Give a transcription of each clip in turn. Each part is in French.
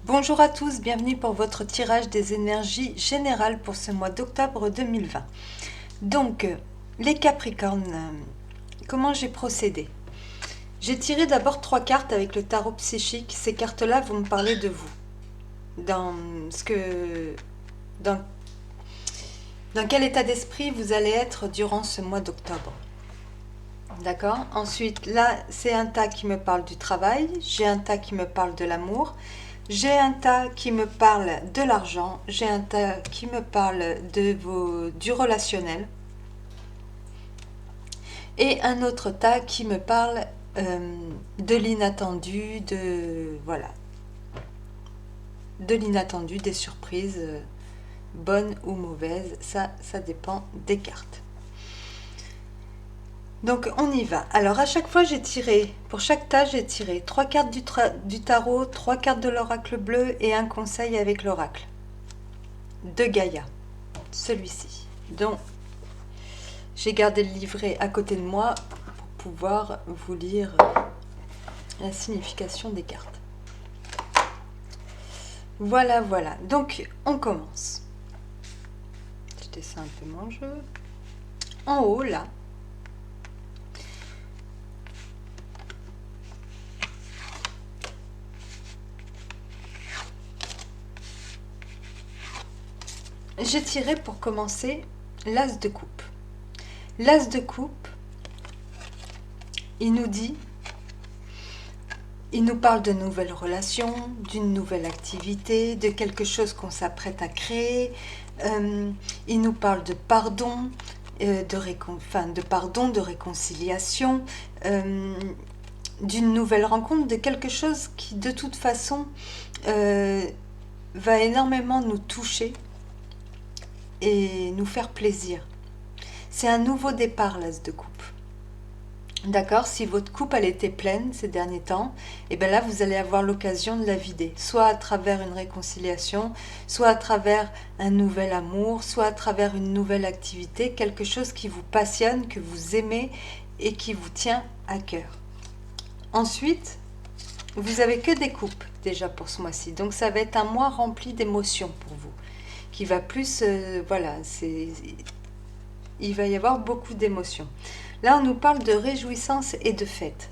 Bonjour à tous, bienvenue pour votre tirage des énergies générales pour ce mois d'octobre 2020. Donc, les Capricornes, comment j'ai procédé? J'ai tiré d'abord 3 cartes avec le tarot psychique. Ces cartes-là vont me parler de vous, dans ce que, dans, dans quel état d'esprit vous allez être durant ce mois d'octobre. D'accord. Ensuite, là, c'est un tas qui me parle du travail, j'ai un tas qui me parle de l'amour, j'ai un tas qui me parle de l'argent, j'ai un tas qui me parle du relationnel, et un autre tas qui me parle de l'inattendu, voilà, de l'inattendu, des surprises, bonnes ou mauvaises, ça dépend des cartes. Donc on y va. Alors à chaque fois j'ai tiré, pour chaque tas j'ai tiré 3 cartes du tarot, 3 cartes de l'oracle bleu et un conseil avec l'oracle de Gaïa, celui-ci. Donc j'ai gardé le livret à côté de moi pour pouvoir vous lire la signification des cartes. Voilà, voilà. Donc on commence. Je descends un peu mon jeu. En haut là, j'ai tiré pour commencer l'as de coupe. L'as de coupe, il nous parle de nouvelles relations, d'une nouvelle activité, de quelque chose qu'on s'apprête à créer. Il nous parle de pardon, de réconciliation, d'une nouvelle rencontre, de quelque chose qui de toute façon va énormément nous toucher et nous faire plaisir. C'est un nouveau départ, l'as de coupe. D'accord, si votre coupe elle était pleine ces derniers temps, et bien là vous allez avoir l'occasion de la vider, soit à travers une réconciliation, soit à travers un nouvel amour, soit à travers une nouvelle activité, quelque chose qui vous passionne, que vous aimez et qui vous tient à cœur. Ensuite, vous avez que des coupes déjà pour ce mois-ci, donc ça va être un mois rempli d'émotions pour vous, qui va plus, il va y avoir beaucoup d'émotions. Là, on nous parle de réjouissance et de fête.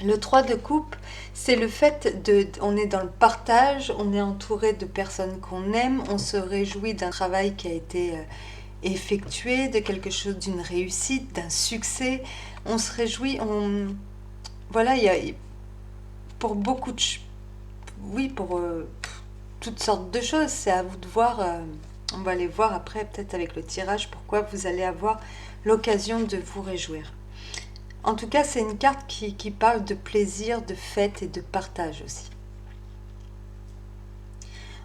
Le 3 de coupe, c'est le fait on est dans le partage, on est entouré de personnes qu'on aime, on se réjouit d'un travail qui a été effectué, de quelque chose, d'une réussite, d'un succès. On se réjouit, voilà, il y a pour beaucoup de, oui, pour toutes sortes de choses. C'est à vous de voir. On va les voir après, peut-être avec le tirage, pourquoi vous allez avoir l'occasion de vous réjouir. En tout cas, c'est une carte qui parle de plaisir, de fête et de partage aussi.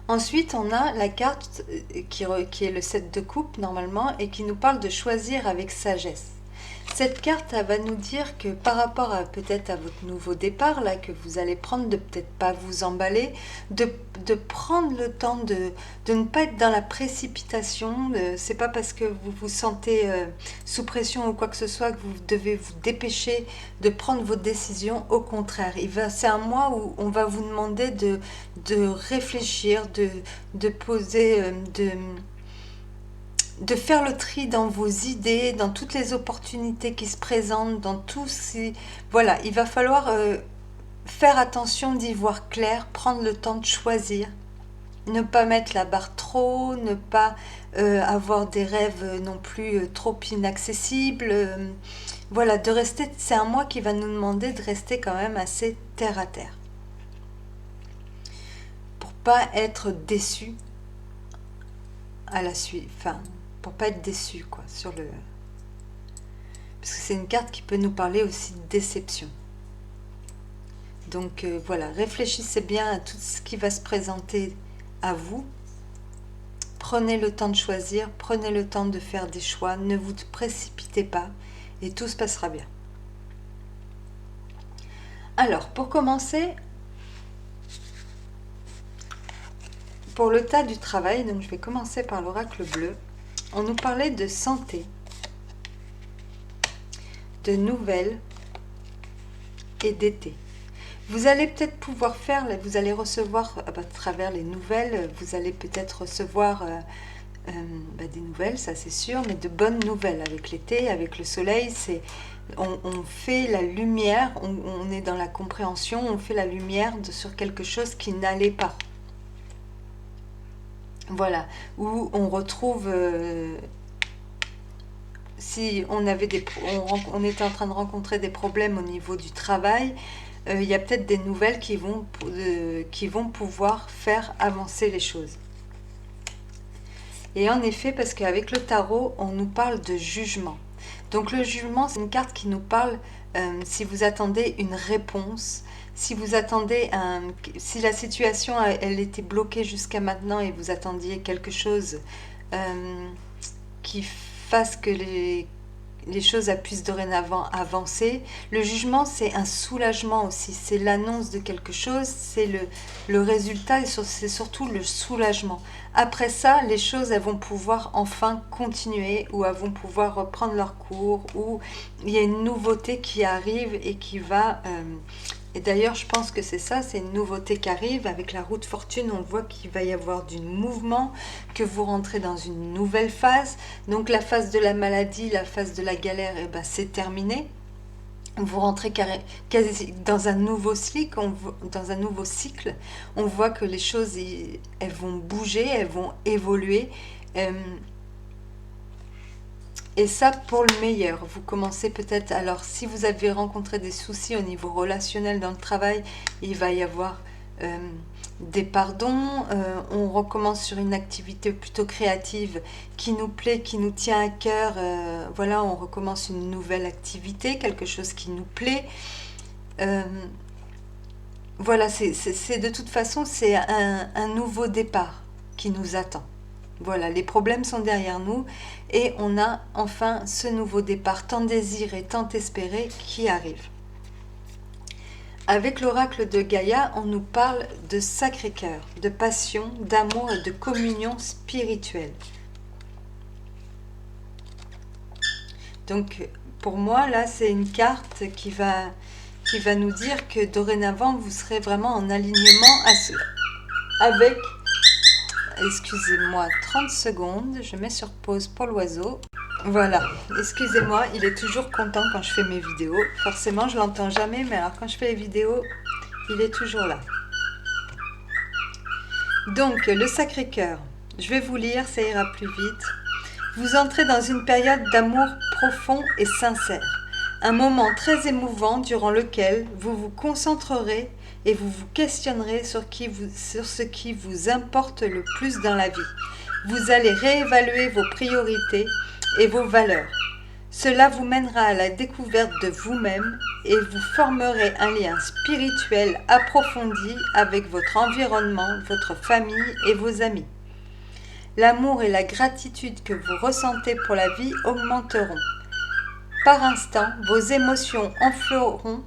Ensuite, on a la carte qui est le 7 de coupe normalement et qui nous parle de choisir avec sagesse. Cette carte, elle va nous dire que par rapport à peut-être à votre nouveau départ, là, que vous allez prendre, de peut-être pas vous emballer, de prendre le temps de ne pas être dans la précipitation. C'est pas parce que vous vous sentez sous pression ou quoi que ce soit que vous devez vous dépêcher de prendre votre décision. Au contraire, c'est un mois où on va vous demander de réfléchir, de poser, de faire le tri dans vos idées, dans toutes les opportunités qui se présentent, dans tout ces... Voilà, il va falloir faire attention d'y voir clair, prendre le temps de choisir, ne pas mettre la barre trop, ne pas avoir des rêves non plus trop inaccessibles. Voilà, de rester, c'est un mois qui va nous demander de rester quand même assez terre à terre. Pour pas être déçu à la suite, enfin, pour pas être déçu quoi sur le, parce que c'est une carte qui peut nous parler aussi de déception. Donc voilà, réfléchissez bien à tout ce qui va se présenter à vous. Prenez le temps de choisir, prenez le temps de faire des choix, ne vous précipitez pas et tout se passera bien. Alors, pour commencer, pour le tas du travail, donc je vais commencer par l'oracle bleu. On nous parlait de santé, de nouvelles et d'été. Vous allez peut-être pouvoir faire, vous allez recevoir à travers les nouvelles, vous allez peut-être recevoir des nouvelles, ça c'est sûr, mais de bonnes nouvelles. Avec l'été, avec le soleil, on fait la lumière, on est dans la compréhension, on fait la lumière sur quelque chose qui n'allait pas. Voilà, où on retrouve, si on avait on était en train de rencontrer des problèmes au niveau du travail, il y a peut-être des nouvelles qui vont pouvoir faire avancer les choses. Et en effet, parce qu'avec le tarot, on nous parle de jugement. Donc le jugement, c'est une carte qui nous parle si vous attendez une réponse, si vous attendez si la situation elle était bloquée jusqu'à maintenant et vous attendiez quelque chose qui fasse que les choses puissent dorénavant avancer. Le jugement, c'est un soulagement aussi, c'est l'annonce de quelque chose, c'est le résultat et c'est surtout le soulagement. Après ça, les choses elles vont pouvoir enfin continuer ou elles vont pouvoir reprendre leur cours, ou il y a une nouveauté qui arrive et qui va... et d'ailleurs, je pense que c'est ça, c'est une nouveauté qui arrive. Avec la roue de fortune, on voit qu'il va y avoir du mouvement, que vous rentrez dans une nouvelle phase. Donc la phase de la maladie, la phase de la galère, c'est terminé. Vous rentrez quasi dans un nouveau cycle, on voit que les choses, elles vont bouger, elles vont évoluer. Et ça pour le meilleur. Vous commencez peut-être, alors si vous avez rencontré des soucis au niveau relationnel dans le travail, il va y avoir des pardons, on recommence sur une activité plutôt créative qui nous plaît, qui nous tient à cœur, voilà, on recommence une nouvelle activité, quelque chose qui nous plaît. Voilà, c'est de toute façon, c'est un nouveau départ qui nous attend. Voilà, les problèmes sont derrière nous et on a enfin ce nouveau départ tant désiré, tant espéré qui arrive. Avec l'oracle de Gaïa, on nous parle de Sacré-Cœur, de passion, d'amour et de communion spirituelle. Donc pour moi, là, c'est une carte qui va nous dire que dorénavant, vous serez vraiment en alignement avec... Excusez-moi, 30 secondes, je mets sur pause pour l'oiseau. Voilà, excusez-moi, il est toujours content quand je fais mes vidéos. Forcément, je l'entends jamais, mais alors quand je fais les vidéos, il est toujours là. Donc, le Sacré-Cœur, je vais vous lire, ça ira plus vite. Vous entrez dans une période d'amour profond et sincère. Un moment très émouvant durant lequel vous vous concentrerez et vous vous questionnerez sur ce qui vous importe le plus dans la vie. Vous allez réévaluer vos priorités et vos valeurs. Cela vous mènera à la découverte de vous-même et vous formerez un lien spirituel approfondi avec votre environnement, votre famille et vos amis. L'amour et la gratitude que vous ressentez pour la vie augmenteront. Par instant, vos émotions enfleront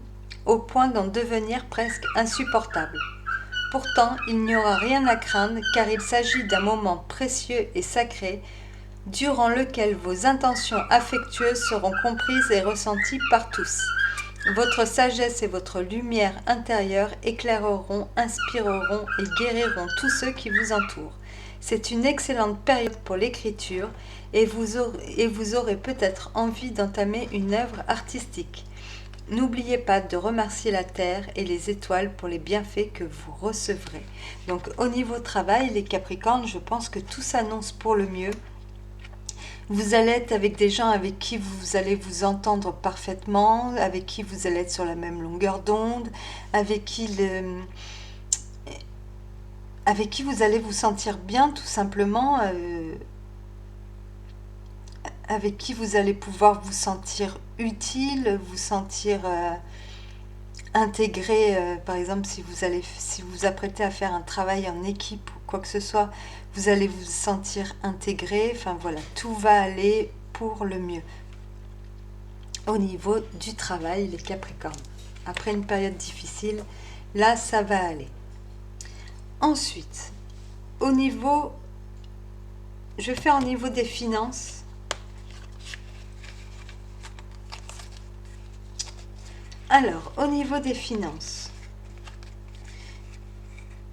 au point d'en devenir presque insupportables. Pourtant, il n'y aura rien à craindre car il s'agit d'un moment précieux et sacré durant lequel vos intentions affectueuses seront comprises et ressenties par tous. Votre sagesse et votre lumière intérieure éclaireront, inspireront et guériront tous ceux qui vous entourent. C'est une excellente période pour l'écriture et vous aurez peut-être envie d'entamer une œuvre artistique. N'oubliez pas de remercier la Terre et les étoiles pour les bienfaits que vous recevrez. Donc au niveau travail, les Capricornes, je pense que tout s'annonce pour le mieux. Vous allez être avec des gens avec qui vous allez vous entendre parfaitement, avec qui vous allez être sur la même longueur d'onde, avec qui vous allez vous sentir bien tout simplement, avec qui vous allez pouvoir vous sentir utile, vous sentir intégré. Par exemple, si vous apprêtez à faire un travail en équipe ou quoi que ce soit, vous allez vous sentir intégré. Enfin voilà, tout va aller pour le mieux. Au niveau du travail, les Capricornes. Après une période difficile, là, ça va aller. Ensuite, je vais faire au niveau des finances. Alors, au niveau des finances,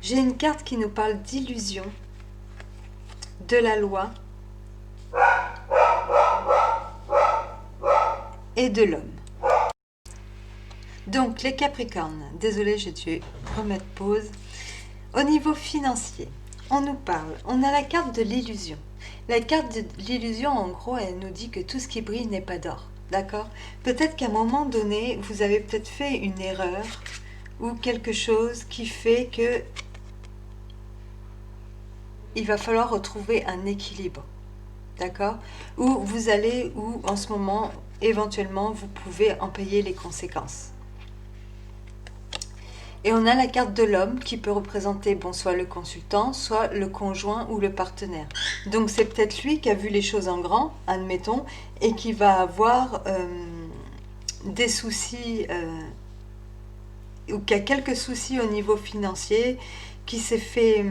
J'ai une carte qui nous parle d'illusion, de la loi et de l'homme. Donc les Capricornes, désolé, j'ai dû remettre pause. Au niveau financier, on nous parle, on a la carte de l'illusion. La carte de l'illusion, en gros, elle nous dit que tout ce qui brille n'est pas d'or. D'accord? Peut-être qu'à un moment donné, vous avez peut-être fait une erreur ou quelque chose qui fait que il va falloir retrouver un équilibre. D'accord? Ou vous allez, ou en ce moment, éventuellement, vous pouvez en payer les conséquences. Et on a la carte de l'homme qui peut représenter soit le consultant, soit le conjoint ou le partenaire. Donc c'est peut-être lui qui a vu les choses en grand, admettons, et qui va avoir des soucis, ou qui a quelques soucis au niveau financier, qui s'est fait...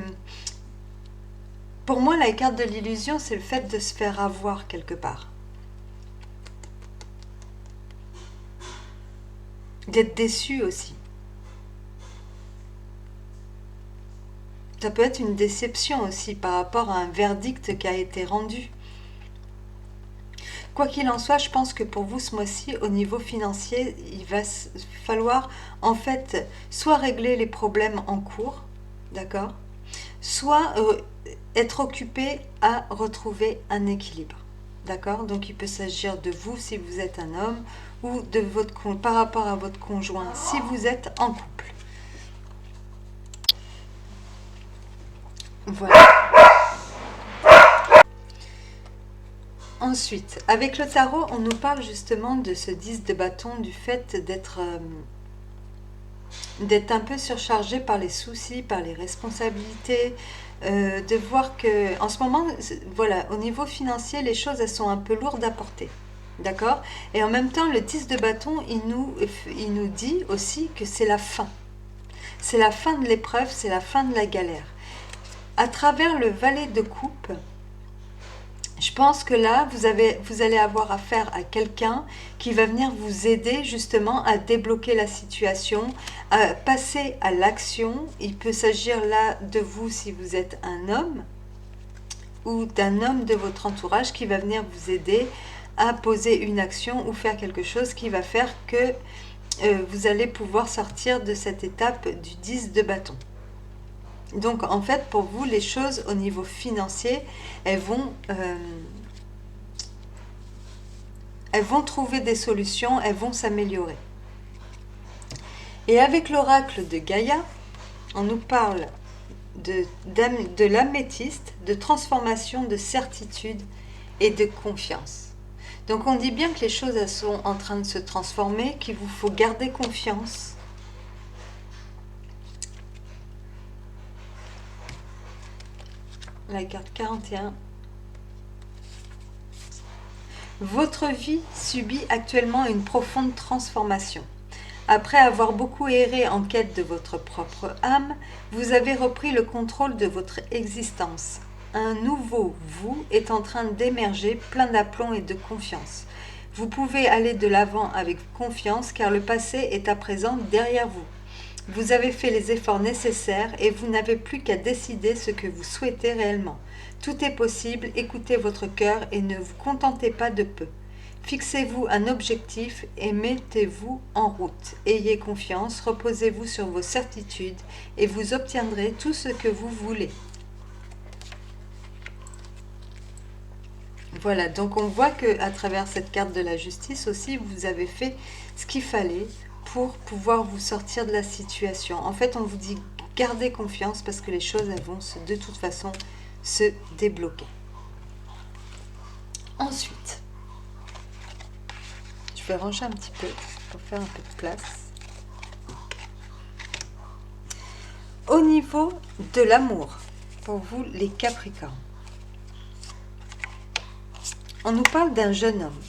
Pour moi, la carte de l'illusion, c'est le fait de se faire avoir quelque part. D'être déçu aussi. Ça peut être une déception aussi par rapport à un verdict qui a été rendu. Quoi qu'il en soit, je pense que pour vous ce mois-ci, au niveau financier, il va falloir en fait soit régler les problèmes en cours, d'accord, soit être occupé à retrouver un équilibre. D'accord? Donc il peut s'agir de vous si vous êtes un homme ou de votre par rapport à votre conjoint si vous êtes en couple. Voilà. Ensuite, avec le tarot, on nous parle justement de ce 10 de bâton, du fait d'être un peu surchargé par les soucis, par les responsabilités, de voir que en ce moment, voilà, au niveau financier, les choses elles sont un peu lourdes à porter. D'accord? Et en même temps, le 10 de bâton, il nous dit aussi que c'est la fin. C'est la fin de l'épreuve, c'est la fin de la galère. À travers le valet de coupe, je pense que là, vous allez avoir affaire à quelqu'un qui va venir vous aider justement à débloquer la situation, à passer à l'action. Il peut s'agir là de vous si vous êtes un homme ou d'un homme de votre entourage qui va venir vous aider à poser une action ou faire quelque chose qui va faire que vous allez pouvoir sortir de cette étape du 10 de bâton. Donc en fait, pour vous, les choses au niveau financier, elles vont trouver des solutions, elles vont s'améliorer. Et avec l'oracle de Gaïa, on nous parle de l'améthyste, de transformation, de certitude et de confiance. Donc on dit bien que les choses elles sont en train de se transformer, qu'il vous faut garder confiance. La carte 41. Votre vie subit actuellement une profonde transformation. Après avoir beaucoup erré en quête de votre propre âme, vous avez repris le contrôle de votre existence. Un nouveau vous est en train d'émerger, plein d'aplomb et de confiance. Vous pouvez aller de l'avant avec confiance car le passé est à présent derrière vous. Vous avez fait les efforts nécessaires et vous n'avez plus qu'à décider ce que vous souhaitez réellement. Tout est possible, écoutez votre cœur et ne vous contentez pas de peu. Fixez-vous un objectif et mettez-vous en route. Ayez confiance, reposez-vous sur vos certitudes et vous obtiendrez tout ce que vous voulez. Voilà, donc on voit qu'à travers cette carte de la justice aussi, vous avez fait ce qu'il fallait pour pouvoir vous sortir de la situation. En fait, on vous dit gardez confiance parce que les choses elles vont de toute façon se débloquer. Ensuite, je vais ranger un petit peu pour faire un peu de place. Au niveau de l'amour, pour vous les Capricornes, on nous parle d'un jeune homme,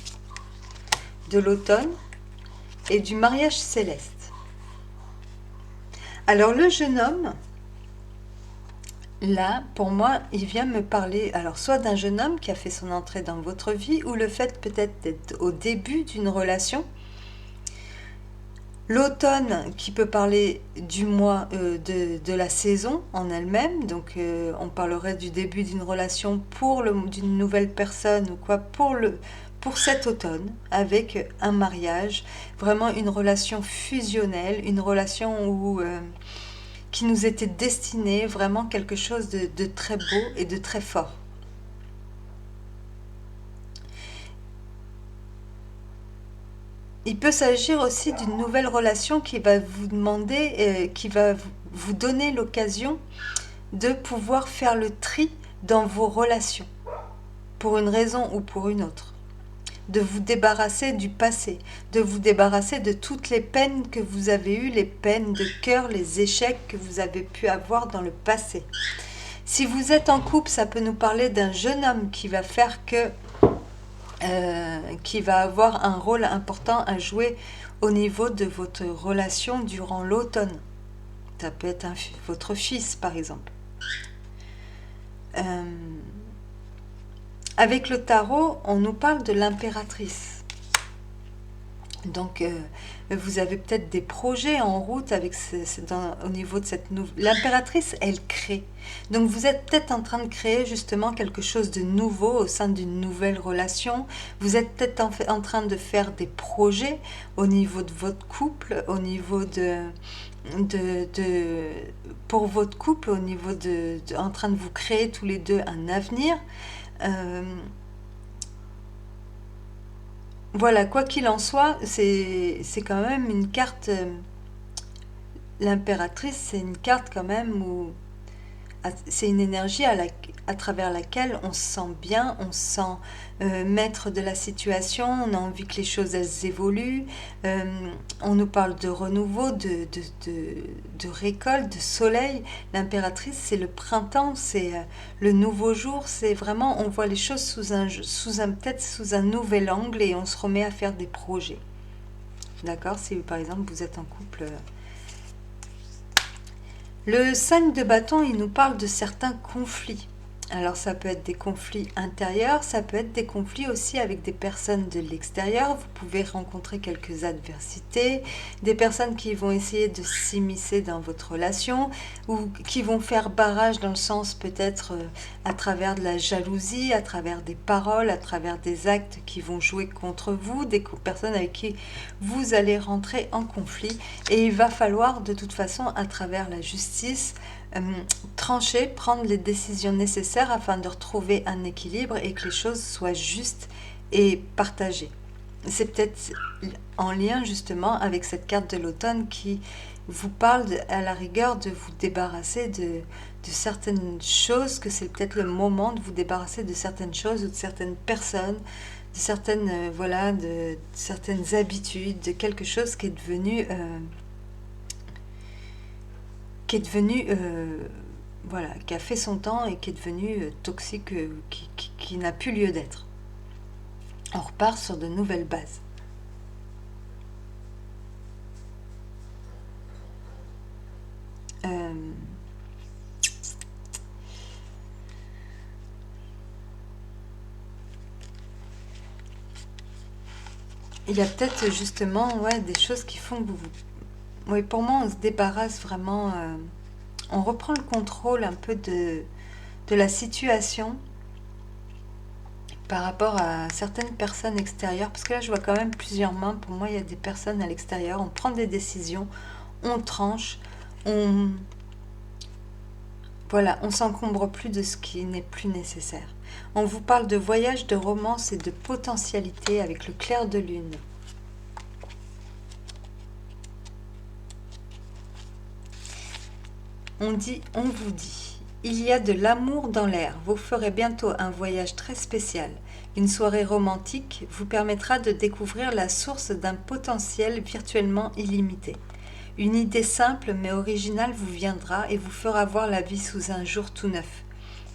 de l'automne et du mariage céleste. Alors le jeune homme, là, pour moi, il vient me parler, alors soit d'un jeune homme qui a fait son entrée dans votre vie, ou le fait peut-être d'être au début d'une relation, L'automne qui peut parler du mois, de la saison en elle-même, donc on parlerait du début d'une relation d'une nouvelle personne ou quoi pour cet automne avec un mariage, vraiment une relation fusionnelle, une relation qui nous était destinée, vraiment quelque chose de très beau et de très fort. Il peut s'agir aussi d'une nouvelle relation qui va vous demander, qui va vous donner l'occasion de pouvoir faire le tri dans vos relations, pour une raison ou pour une autre. De vous débarrasser du passé, de vous débarrasser de toutes les peines que vous avez eues, les peines de cœur, les échecs que vous avez pu avoir dans le passé. Si vous êtes en couple, ça peut nous parler d'un jeune homme qui va faire qui va avoir un rôle important à jouer au niveau de votre relation durant l'automne. Ça peut être votre fils, par exemple. Avec le tarot, on nous parle de l'impératrice. Donc, vous avez peut-être des projets en route au niveau de cette nouvelle... L'impératrice, elle crée. Donc, vous êtes peut-être en train de créer justement quelque chose de nouveau au sein d'une nouvelle relation. Vous êtes peut-être en train de faire des projets au niveau de votre couple, au niveau pour votre couple, au niveau en train de vous créer tous les deux un avenir. Voilà, quoi qu'il en soit, c'est quand même une carte. L'impératrice, c'est une carte quand même où c'est une énergie à travers laquelle on se sent bien, on se sent maître de la situation, on a envie que les choses elles évoluent. On nous parle de renouveau, de récolte, de soleil. L'impératrice, c'est le printemps, c'est le nouveau jour, c'est vraiment, on voit les choses peut-être sous un nouvel angle et on se remet à faire des projets. D'accord? Si par exemple vous êtes en couple. Le 5 de bâton, il nous parle de certains conflits. Alors ça peut être des conflits intérieurs, ça peut être des conflits aussi avec des personnes de l'extérieur. Vous pouvez rencontrer quelques adversités, des personnes qui vont essayer de s'immiscer dans votre relation ou qui vont faire barrage dans le sens peut-être à travers de la jalousie, à travers des paroles, à travers des actes qui vont jouer contre vous, des personnes avec qui vous allez rentrer en conflit. Et il va falloir de toute façon, à travers la justice, trancher, prendre les décisions nécessaires afin de retrouver un équilibre et que les choses soient justes et partagées. C'est peut-être en lien justement avec cette carte de l'automne qui vous parle à la rigueur de vous débarrasser de certaines choses, que c'est peut-être le moment de vous débarrasser de certaines choses ou de certaines personnes, de certaines, de certaines habitudes, de quelque chose qui est devenu... qui a fait son temps et qui est devenu toxique, qui n'a plus lieu d'être. On repart sur de nouvelles bases. Il y a peut-être justement des choses qui font que oui, pour moi, on se débarrasse vraiment, on reprend le contrôle un peu de la situation par rapport à certaines personnes extérieures, parce que là, je vois quand même plusieurs mains. Pour moi, il y a des personnes à l'extérieur, on prend des décisions, on tranche, on s'encombre plus de ce qui n'est plus nécessaire. On vous parle de voyage, de romance et de potentialité avec le clair de lune. On vous dit, il y a de l'amour dans l'air, vous ferez bientôt un voyage très spécial. Une soirée romantique vous permettra de découvrir la source d'un potentiel virtuellement illimité. Une idée simple mais originale vous viendra et vous fera voir la vie sous un jour tout neuf.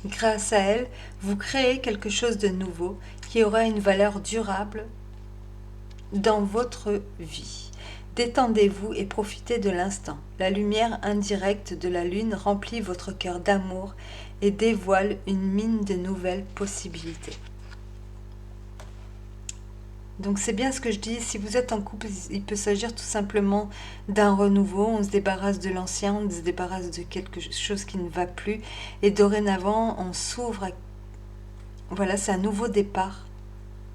Grâce à elle, vous créez quelque chose de nouveau qui aura une valeur durable dans votre vie. Détendez-vous et profitez de l'instant. La lumière indirecte de la lune remplit votre cœur d'amour et dévoile une mine de nouvelles possibilités. Donc c'est bien ce que je dis, si vous êtes en couple, il peut s'agir tout simplement d'un renouveau, on se débarrasse de l'ancien, on se débarrasse de quelque chose qui ne va plus, et dorénavant on s'ouvre à... Voilà, c'est un nouveau départ,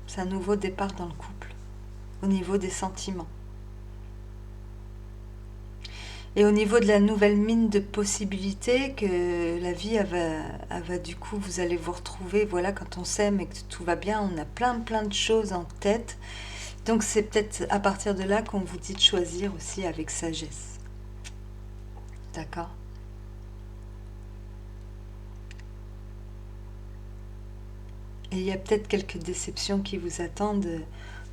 c'est un nouveau départ dans le couple, au niveau des sentiments. Et au niveau de la nouvelle mine de possibilités, que la vie, elle va du coup, vous allez vous retrouver, voilà, quand on s'aime et que tout va bien, on a plein de choses en tête. Donc c'est peut-être à partir de là qu'on vous dit de choisir aussi avec sagesse. D'accord? Et il y a peut-être quelques déceptions qui vous attendent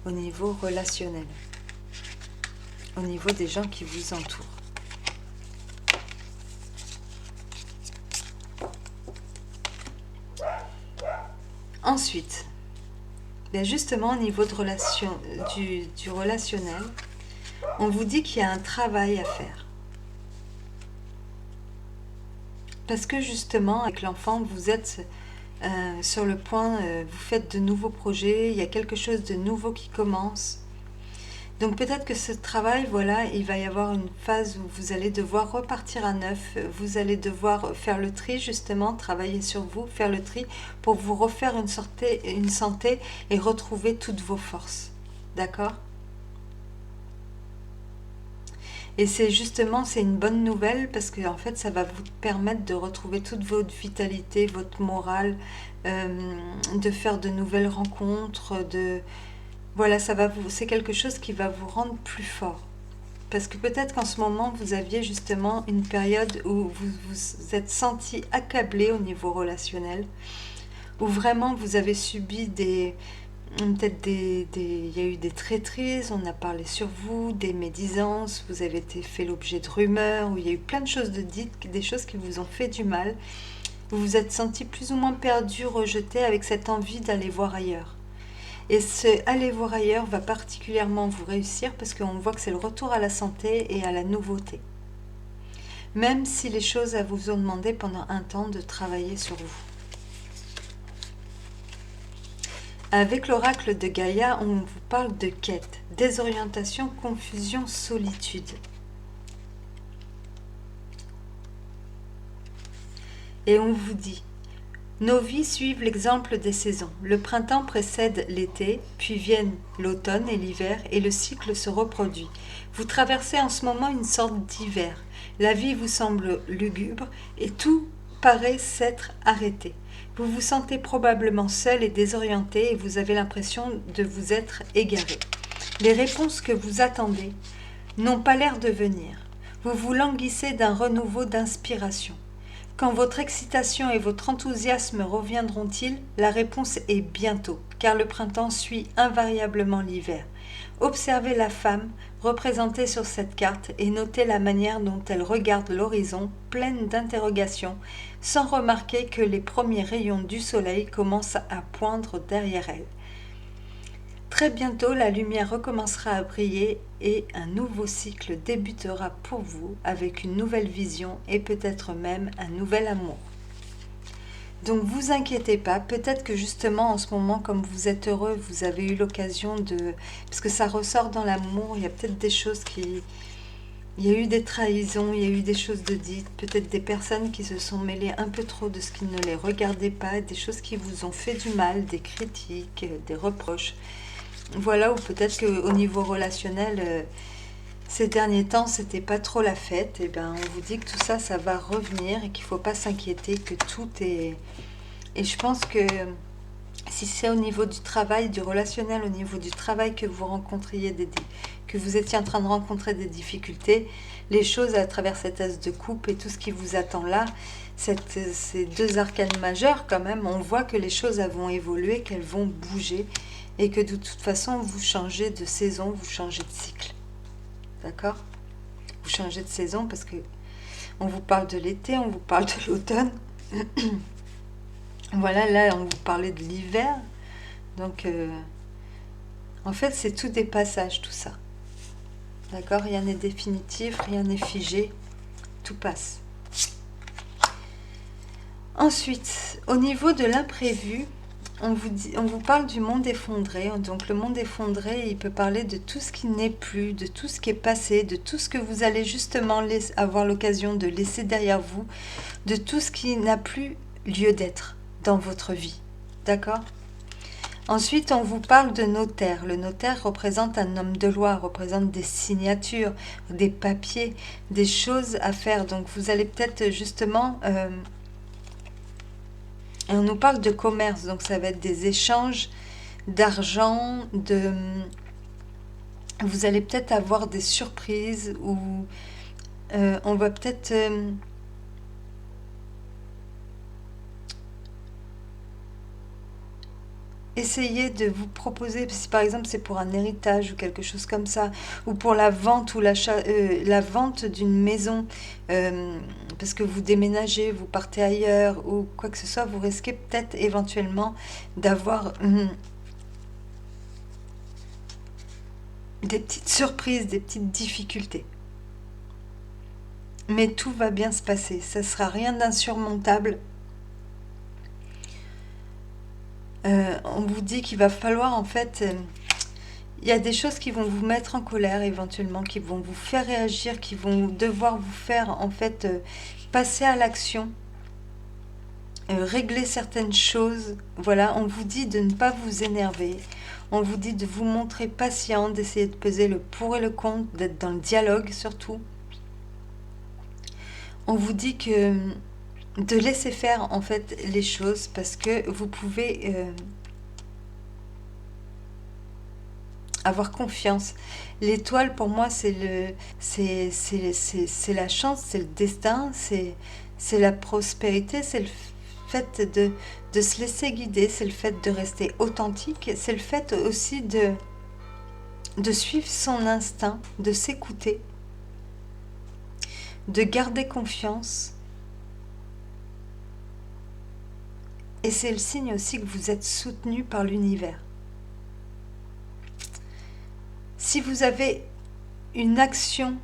au niveau relationnel, au niveau des gens qui vous entourent. Ensuite, bien justement au niveau de du relationnel, on vous dit qu'il y a un travail à faire. Parce que justement, avec l'enfant, vous êtes sur le point, vous faites de nouveaux projets, il y a quelque chose de nouveau qui commence. Donc peut-être que ce travail, voilà, il va y avoir une phase où vous allez devoir repartir à neuf, vous allez devoir faire le tri justement, travailler sur vous, faire le tri pour vous refaire une santé et retrouver toutes vos forces. D'accord ? Et c'est justement, c'est une bonne nouvelle parce que en fait, ça va vous permettre de retrouver toute votre vitalité, votre morale, de faire de nouvelles rencontres, voilà, c'est quelque chose qui va vous rendre plus fort. Parce que peut-être qu'en ce moment, vous aviez justement une période où vous vous êtes senti accablé au niveau relationnel, où vraiment vous avez subi peut-être il y a eu des traîtrises, on a parlé sur vous, des médisances, vous avez été fait l'objet de rumeurs, où il y a eu plein de choses de dites, des choses qui vous ont fait du mal. Vous vous êtes senti plus ou moins perdu, rejeté, avec cette envie d'aller voir ailleurs. Et ce aller voir ailleurs va particulièrement vous réussir parce qu'on voit que c'est le retour à la santé et à la nouveauté. Même si les choses vous ont demandé pendant un temps de travailler sur vous. Avec l'oracle de Gaïa, on vous parle de quête, désorientation, confusion, solitude. Et on vous dit, nos vies suivent l'exemple des saisons. Le printemps précède l'été, puis viennent l'automne et l'hiver, et le cycle se reproduit. Vous traversez en ce moment une sorte d'hiver. La vie vous semble lugubre, et tout paraît s'être arrêté. Vous vous sentez probablement seul et désorienté, et vous avez l'impression de vous être égaré. Les réponses que vous attendez n'ont pas l'air de venir. Vous vous languissez d'un renouveau d'inspiration. Quand votre excitation et votre enthousiasme reviendront-ils? La réponse est bientôt, car le printemps suit invariablement l'hiver. Observez la femme représentée sur cette carte et notez la manière dont elle regarde l'horizon, pleine d'interrogations, sans remarquer que les premiers rayons du soleil commencent à poindre derrière elle. Très bientôt, la lumière recommencera à briller et un nouveau cycle débutera pour vous avec une nouvelle vision et peut-être même un nouvel amour. Donc vous inquiétez pas, peut-être que justement en ce moment, comme vous êtes heureux, vous avez eu l'occasion de... Parce que ça ressort dans l'amour, il y a peut-être des choses qui... Il y a eu des trahisons, il y a eu des choses de dites, peut-être des personnes qui se sont mêlées un peu trop de ce qui ne les regardait pas, des choses qui vous ont fait du mal, des critiques, des reproches. Voilà, ou peut-être qu'au niveau relationnel, ces derniers temps, c'était pas trop la fête. Et bien, on vous dit que tout ça, ça va revenir et qu'il faut pas s'inquiéter, que tout est... Et je pense que si c'est au niveau du travail, du relationnel, au niveau du travail que vous rencontriez que vous étiez en train de rencontrer des difficultés, les choses à travers cette as de coupe et tout ce qui vous attend là, ces deux arcanes majeures quand même, on voit que les choses vont évoluer, qu'elles vont bouger et que de toute façon vous changez de saison, vous changez de cycle. D'accord? Vous changez de saison parce que on vous parle de l'été, on vous parle de l'automne. Voilà, là on vous parlait de l'hiver. Donc en fait c'est tout des passages tout ça. D'accord? Rien n'est définitif, rien n'est figé, tout passe. Ensuite, au niveau de l'imprévu, on vous parle du monde effondré. Donc le monde effondré, il peut parler de tout ce qui n'est plus, de tout ce qui est passé, de tout ce que vous allez justement avoir l'occasion de laisser derrière vous, de tout ce qui n'a plus lieu d'être dans votre vie. D'accord ? Ensuite, on vous parle de notaire. Le notaire représente un homme de loi, représente des signatures, des papiers, des choses à faire. Donc vous allez peut-être justement... on nous parle de commerce, donc ça va être des échanges d'argent, vous allez peut-être avoir des surprises ou on va peut-être essayer de vous proposer, si par exemple c'est pour un héritage ou quelque chose comme ça, ou pour la vente ou la vente d'une maison, parce que vous déménagez, vous partez ailleurs ou quoi que ce soit, vous risquez peut-être éventuellement d'avoir des petites surprises, des petites difficultés. Mais tout va bien se passer, ça sera rien d'insurmontable. On vous dit qu'il va falloir en fait, il y a des choses qui vont vous mettre en colère éventuellement, qui vont vous faire réagir, qui vont devoir vous faire en fait passer à l'action, régler certaines choses. Voilà, on vous dit de ne pas vous énerver, on vous dit de vous montrer patient, d'essayer de peser le pour et le contre, d'être dans le dialogue surtout. On vous dit que de laisser faire en fait les choses parce que vous pouvez avoir confiance. L'étoile pour moi c'est la chance, c'est le destin, c'est la prospérité, c'est le fait de se laisser guider, c'est le fait de rester authentique, c'est le fait aussi de suivre son instinct, de s'écouter, de garder confiance. Et c'est le signe aussi que vous êtes soutenu par l'univers. Si vous avez une action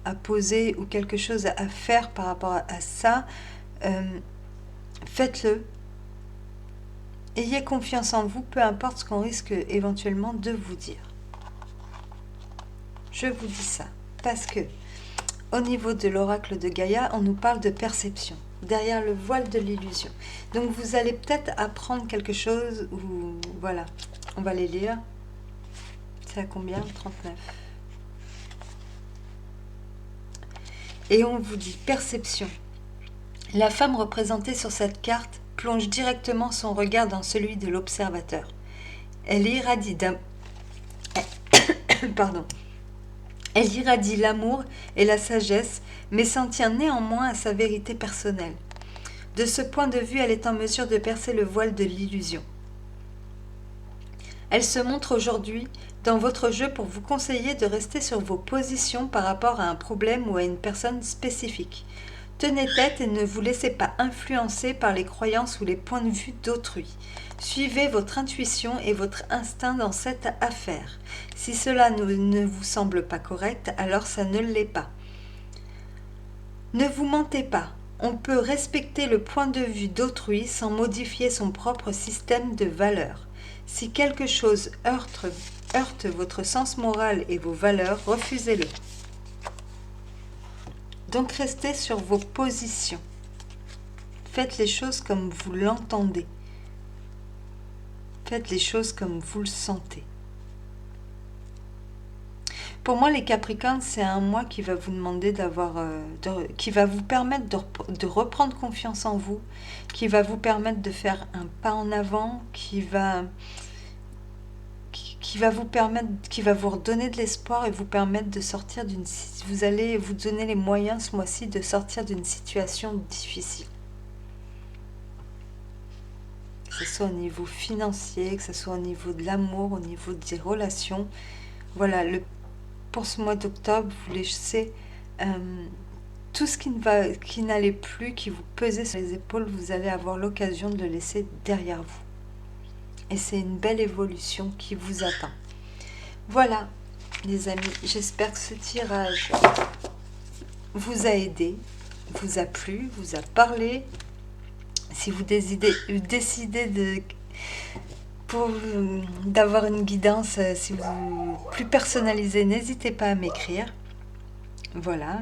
à poser ou quelque chose à faire par rapport à ça, faites-le. Ayez confiance en vous, peu importe ce qu'on risque éventuellement de vous dire. Je vous dis ça parce que au niveau de l'oracle de Gaïa, on nous parle de perception, derrière le voile de l'illusion. Donc vous allez peut-être apprendre quelque chose, ou voilà, on va les lire. C'est à combien? 39. Et on vous dit perception. La femme représentée sur cette carte plonge directement son regard dans celui de l'observateur. Elle irradie Pardon. Elle irradie l'amour et la sagesse, mais s'en tient néanmoins à sa vérité personnelle. De ce point de vue, elle est en mesure de percer le voile de l'illusion. Elle se montre aujourd'hui dans votre jeu pour vous conseiller de rester sur vos positions par rapport à un problème ou à une personne spécifique. Tenez tête et ne vous laissez pas influencer par les croyances ou les points de vue d'autrui. Suivez votre intuition et votre instinct dans cette affaire. Si cela ne vous semble pas correct, alors ça ne l'est pas. Ne vous mentez pas. On peut respecter le point de vue d'autrui sans modifier son propre système de valeurs. Si quelque chose heurte votre sens moral et vos valeurs, refusez-le. Donc restez sur vos positions. Faites les choses comme vous l'entendez. Faites les choses comme vous le sentez. Pour moi, les Capricornes, c'est un mois qui va vous demander qui va vous permettre de reprendre confiance en vous, qui va vous permettre de faire un pas en avant, qui va vous redonner de l'espoir et vous permettre de sortir vous allez vous donner les moyens ce mois-ci de sortir d'une situation difficile. Que ce soit au niveau financier, que ce soit au niveau de l'amour, au niveau des relations. Voilà, pour ce mois d'octobre, vous laissez tout ce qui n'allait plus, qui vous pesait sur les épaules, vous allez avoir l'occasion de le laisser derrière vous. Et c'est une belle évolution qui vous attend. Voilà, les amis, j'espère que ce tirage vous a aidé, vous a plu, vous a parlé. Si vous décidez Pour d'avoir une guidance si vous plus personnalisée, n'hésitez pas à m'écrire. Voilà,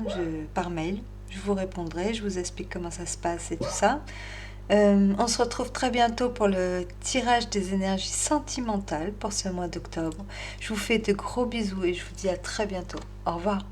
par mail. Je vous répondrai, je vous explique comment ça se passe et tout ça. On se retrouve très bientôt pour le tirage des énergies sentimentales pour ce mois d'octobre. Je vous fais de gros bisous et je vous dis à très bientôt. Au revoir.